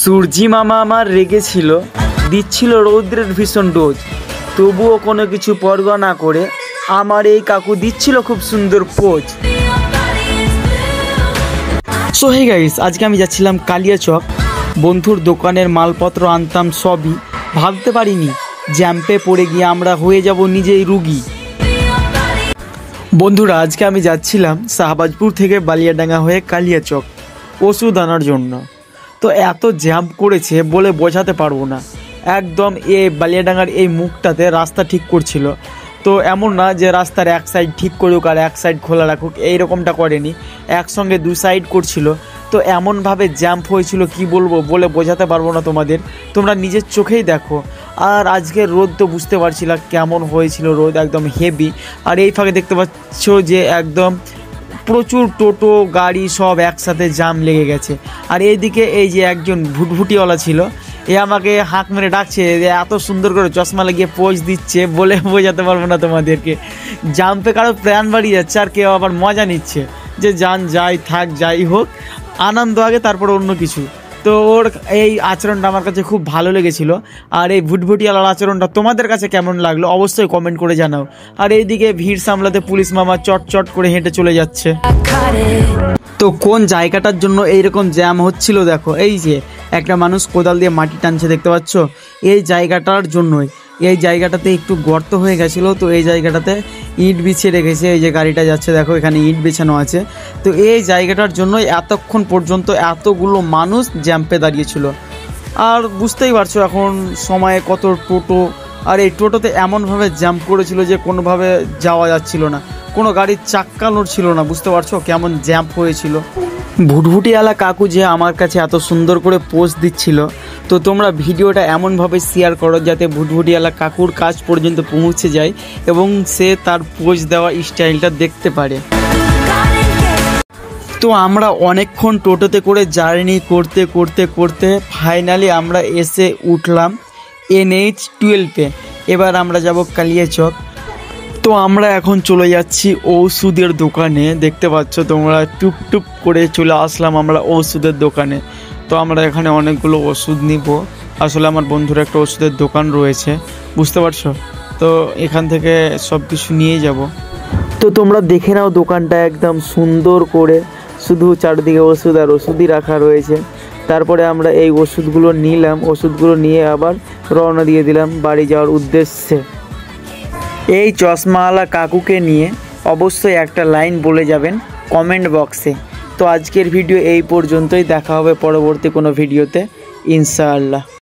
সূর্যি মামা আমার রেগেছিল, দিচ্ছিল রৌদ্রের ভীষণ ডোজ, তবুও কোনো কিছু পরোয়া না করে আমার এই কাকু দিচ্ছিল খুব সুন্দর পোজ। সো হে গাইস, আজকে আমি যাচ্ছিলাম কালিয়াচক, বন্ধুর দোকানের মালপত্র আনতাম সবই। ভাবতে পারিনি জ্যাম্পে পড়ে গিয়ে আমরা হয়ে যাব নিজেই রুগী। বন্ধুরা, আজকে আমি যাচ্ছিলাম শাহবাজপুর থেকে বালিয়াডাঙ্গা হয়ে কালিয়াচক ওষুধ আনার জন্য। তো এত জ্যাম করেছে বলে বোঝাতে পারবো না। একদম এই বালিয়াডাঙ্গার এই মুখটাতে রাস্তা ঠিক করছিল, তো এমন না যে রাস্তার এক সাইড ঠিক করুক আর এক সাইড খোলা রাখুক, এইরকমটা করেনি, একসঙ্গে দু সাইড করছিল। তো এমনভাবে জ্যাম্প হয়েছিল কি বলবো, বলে বোঝাতে পারবো না তোমাদের, তোমরা নিজের চোখেই দেখো। আর আজকের রোদ তো বুঝতে পারছি না কেমন হয়েছিল, রোদ একদম হেভি। আর এই ফাঁকে দেখতে পাচ্ছ যে একদম প্রচুর টোটো গাড়ি সব একসাথে জাম লেগে গেছে। আর এইদিকে এই যে একজন ভুটভুটিওয়ালা ছিল, এ আমাকে হাঁক মেরে ডাকছে, এত সুন্দর করে চশমা লাগিয়ে পোজ দিচ্ছে, বলে বোঝাতে পারবো না তোমাদেরকে। জাম্পে কারো প্রাণ বাড়িয়ে যাচ্ছে আর কেউ আবার মজা নিচ্ছে, যে যান যাই থাক যাই হোক, আনন্দ আগে তারপর অন্য কিছু। তো ওর এই আচরণটা আমার কাছে খুব ভালো লেগেছিল। আর এই ভুটভুটিওয়ালার আচরণটা তোমাদের কাছে কেমন লাগলো অবশ্যই কমেন্ট করে জানাও। আর এইদিকে ভিড় সামলাতে পুলিশ মামা চট চট করে হেঁটে চলে যাচ্ছে। তো কোন জায়গাটার জন্য এইরকম জ্যাম হচ্ছিল দেখো, এই যে একটা মানুষ কোদাল দিয়ে মাটি টানছে দেখতে পাচ্ছ, এই জায়গাটার জন্যই। এই জায়গাটাতে একটু গর্ত হয়ে গেছিলো, তো এই জায়গাটাতে ইট বিছিয়ে রেখেছে। এই যে গাড়িটা যাচ্ছে দেখো, এখানে ইট বিছানো আছে। তো এই জায়গাটার জন্যই এতক্ষণ পর্যন্ত এতগুলো মানুষ জ্যাম্পে দাঁড়িয়েছিল। আর বুঝতেই পারছো এখন সময়ে কত টোটো, আর এই টোটোতে এমনভাবে জ্যাম্প করেছিল যে কোনোভাবে যাওয়া যাচ্ছিল না, কোনো গাড়ির চাক্কা নড়ছিল না। বুঝতে পারছো কেমন জ্যাম্প হয়েছিল। ভুটভুটিওয়ালা কাকু যে আমার কাছে এত সুন্দর করে পোস্ট দিচ্ছিল, তো তোমরা ভিডিওটা এমনভাবে শেয়ার করো যাতে ভুটভুটিওয়ালা কাকুর কাছ পর্যন্ত পৌঁছে যায় এবং সে তার পোস্ট দেওয়া স্টাইলটা দেখতে পারে। তো আমরা অনেকক্ষণ টোটোতে করে জার্নি করতে করতে করতে ফাইনালি আমরা এসে উঠলাম NH-12-এ। এবার আমরা যাব কালিয়াচক। তো আমরা এখন চলে যাচ্ছি ওষুধের দোকানে, দেখতে পাচ্ছ তোমরা, টুপ করে চলে আসলাম আমরা ওষুধের দোকানে। তো আমরা এখানে অনেকগুলো ওষুধ নিব, আসলে আমার বন্ধুর একটা ওষুধের দোকান রয়েছে, বুঝতে পারছো। তো এখান থেকে সব কিছু নিয়ে যাব। তো তোমরা দেখে নাও দোকানটা একদম সুন্দর করে, শুধু চারদিকে ওষুধ আর ওষুধই রাখা রয়েছে। তারপরে আমরা এই ওষুধগুলো নিলাম, ওষুধগুলো নিয়ে আবার রওনা দিয়ে দিলাম বাড়ি যাওয়ার উদ্দেশ্যে। এই চশমাওয়ালা কাকুকে নিয়ে অবশ্যই একটা লাইন বলে যাবেন কমেন্ট বক্সে। তো আজকের ভিডিও এই পর্যন্তই, দেখা হবে পরবর্তী কোনো ভিডিওতে ইনশাআল্লাহ।